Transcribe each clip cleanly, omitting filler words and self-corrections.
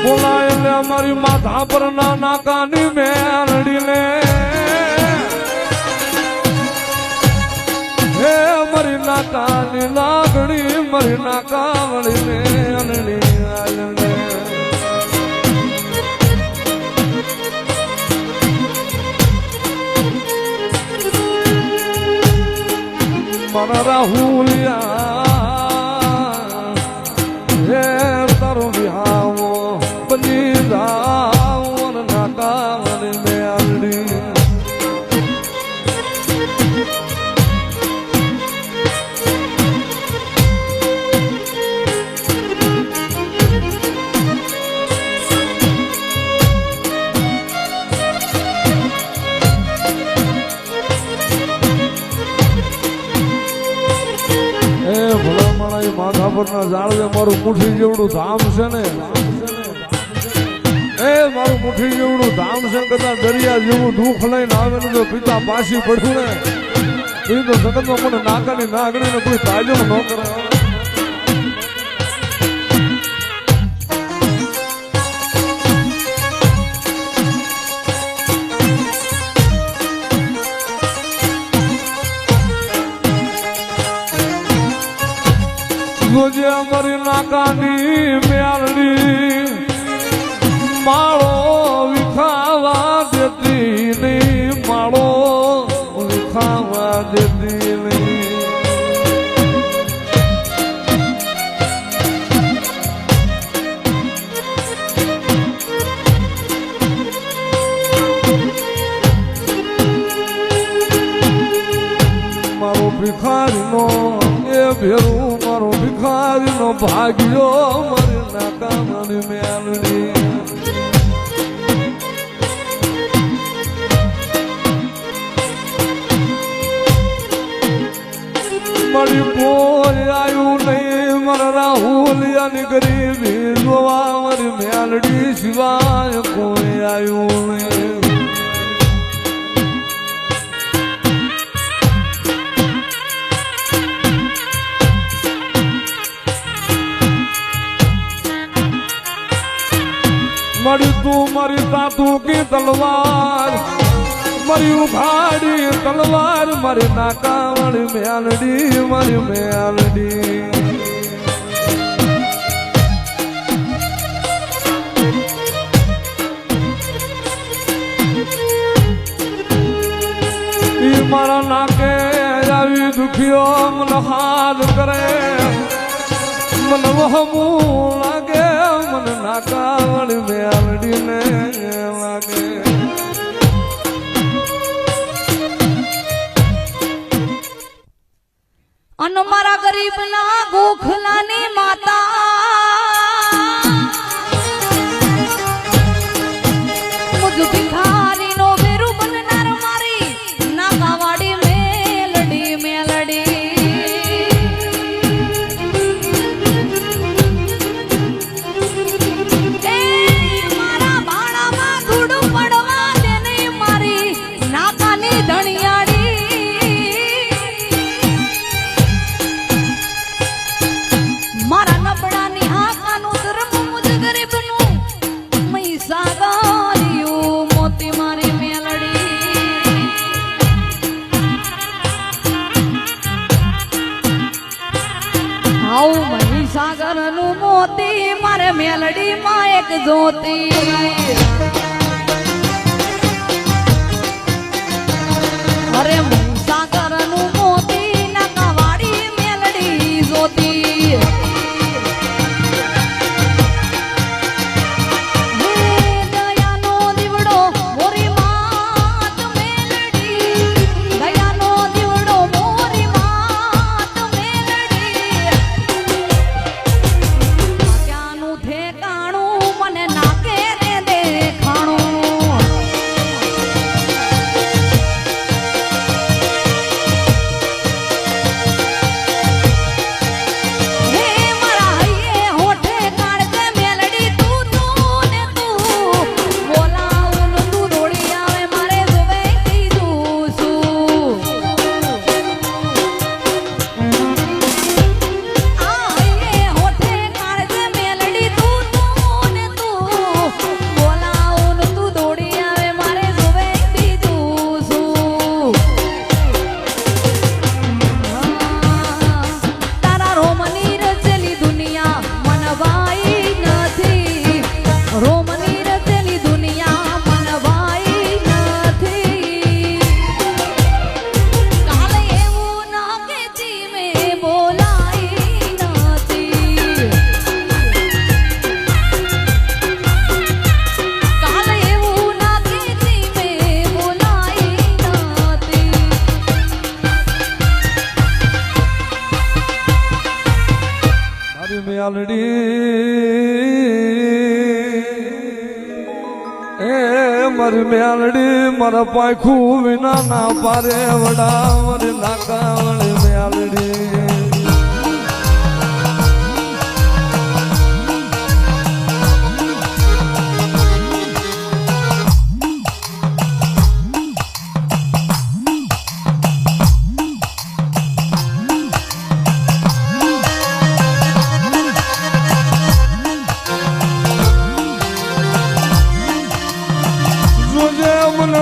બોલાય લે મારી માથા પર ના નાકાની મેલડી ને હે મારી નાકાની લાગણી મારી નાકાવળી ને અનડી આલને મારા રાહુલિયા હે તારો વિહાવો બની જાઓ નાકાવળી મેલડી માથા પરના ઝાડવે મારું મુઠ્ઠી જેવડું ધામ છે ને એ મારું મુઠ્ઠી જેવડું ધામ છે કદાચ દરિયા જેવું દુઃખ લઈને આવે ને જો પિતા પાછી પડ્યું ને એ તો જગતમાં મને નાકાની નાગણી ને કોઈ તાજમ ન કરે જોજે અમારી નાકાની મેલડી માળો વિખાવા દેતી નહીં માળો વિખાવા દેતી નહીં મારો ભિખારીનો એ ભેરું મારો ભિખારીનો ભાગ્યો મારી નાકાની મેલડી મારી કોઈ આવ્યું નહીં મારા રાહુલિયાની ગરીબી જોવા મારી મેલડી સિવાય કોઈ આવ્યું નહીં મારી તું મારી તાતુ કી તલવાર મારી ઉઘાડી તલવાર મારી નાકાવળી મેલડી મારી મેલડી ઈ મારા નાકે આવી દુખીઓ મને હાલ કરે મને વહમું લાગે મને નાકાવળી મેલડી ને લાગે અન મારા ગરીબ ના ગોખલાની માતા મુજ ભિખારી નો બેરું બનનાર મારી નાકાવાડી મેલડી મેલડી સાગર નું મોતી મારે મેલડી માં એક જોતી અરે સાગર નું મોતી નાકાવાડી મેલડી જોતી દયાનો દીવડો મોરી માત મેલડી દયાનો દીવડો મોરી માત મેલડી ઠેકાણું મને નાકે રે દેખા મારી મેલડી મારા પાખું વિના ના પારે વડા મારી નાકાવળી મેલડી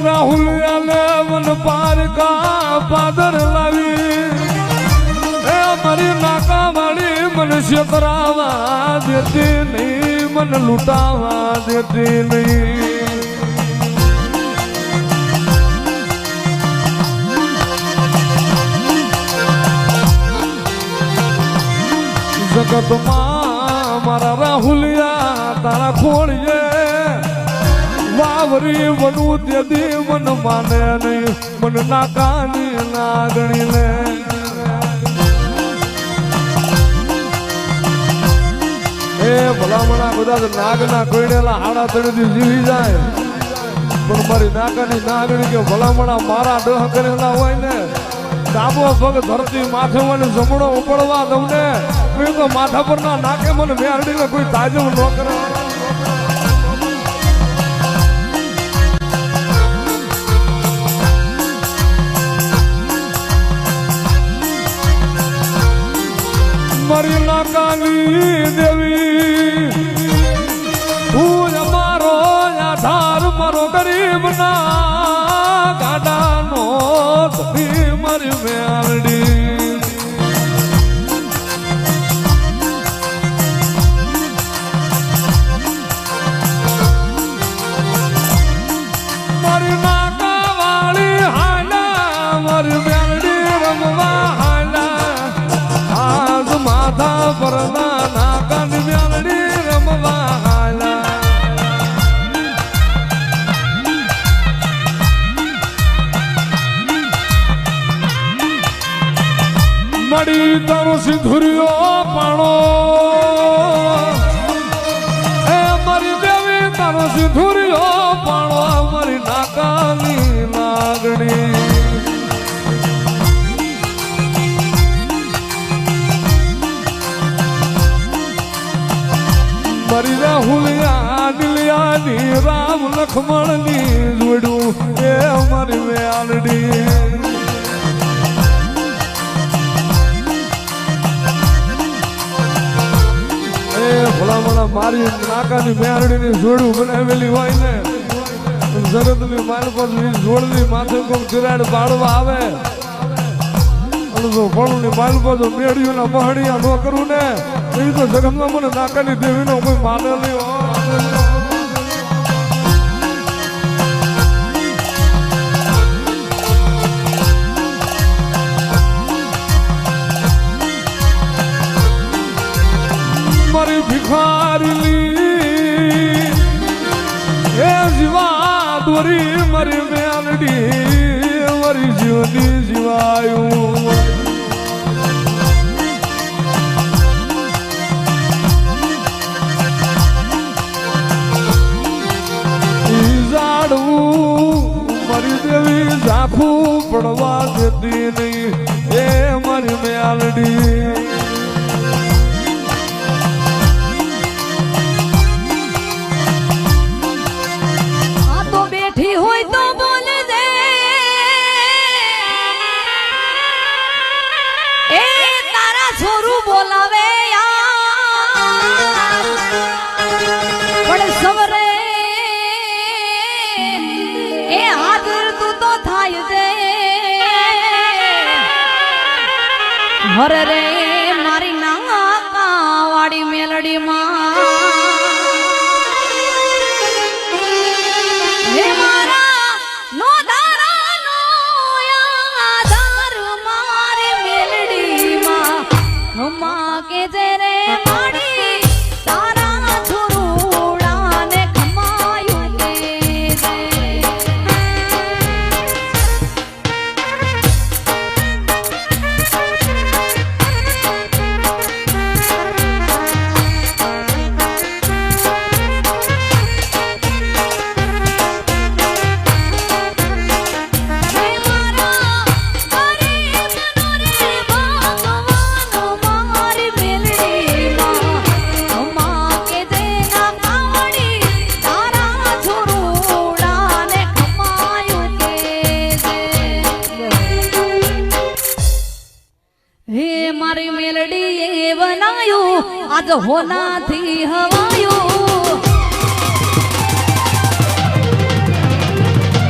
રાહુલ આલે મન પાર કા પાદર લાવી એ મારી નાકા વાળી મન છેતરાવા દેતી નહીં મન લૂંટાવા દેતી નહીં જગતમાં મારા રાહુલિયા તારા ખોળીએ વાવરી વનું તેથી મન માને નહીં મન નાકાની નાગણી લે એ ભલામણા બધા નાગના કોઈડેલા હાડા તળેથી જીવી જાય પણ મારી નાકાની નાગણી કે ભલામણા મારા ડહ કરેલા હોય ને ડાબો પગ ધરતી માથે મને જમણો ઉપડવા તમને તો માથા પર ના નાકે મને મેરડીને કોઈ તાજમ ન કરે મારી નાકાની દેવી તું અમારો આધાર મારો ગરીબ ના ગાડાનો ધરી મારી મેલડી મારી નાકા વાળી હાલા મારી મેલડી રમવા માથા પરના નાકાની મેલડી રમવા હાલા મળી તારો સિંધુરિયો પાણો એ મારી દેવી તારો સિંધુરિયો પાણો મારી નાકાની લાગણી મારી રાહુલિયા દિલિયાની રામ લખમણની જોડું એ મારી મેલડી એ ભલામણા મારી નાકાની મેલડીની જોડું બનાવેલી હોય ને જગતની માલપતની જોડની માથે કોઈ ચિરાડ પાડવા આવે ફળની માલપત મેળીઓના મહડિયા ન કરું ને એ તો જગતમાં મને નાકાની દેવીનો કોઈ માને નહીં મારી ભિખારીલી એ જીવા દોરી મારી મેલડી મારી જીવની જીવાયું મારી દેવી ઝાખું પડવા દેતી નહીં એ મારી મેલડી આ તો બેઠી હોય તો બોલે દે એ તારા છોરું બોલાવે પણ સવરે એ હાજર તું તો થાય છે હરે રે મારી નાકા વાળી મેલડી માં હે મારા નો દારા નો આધાર મારી મેલડી માં કે જે રે માડી તારા છોરુડાને ખમાયું કે આજ હોનાથી હવાયું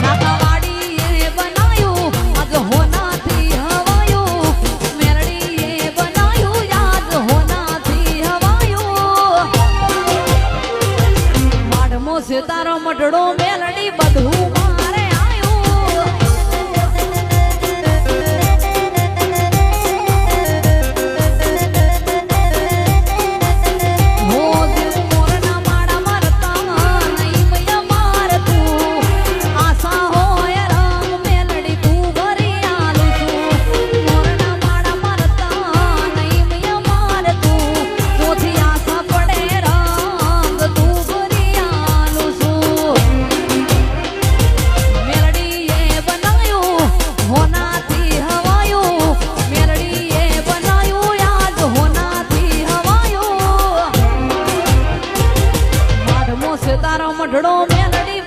નાકાવાડીએ બનાયું આજ હોનાથી હવાયું મેરડીએ બનાયું આજ હોનાથી હવાયું માડમો છે તારો મઢડો મેલડી બધું મારે આયું હો દિલ મોરના માડા મરતા નહીં મૈયા મારતું આશા હોય રંગ મેલડી તું ભરી આલું છું મોરના માડા મરતા નહીં મૈયા મારતું તોથી આશા પડે રંગ તું ભરી આલું છું મેલડીએ બનાયું હોનાથી હવાયું મેલડીએ બનાયું આજ હોનાથી હવાયું માઢમો છે તારો મઢડો મેલડી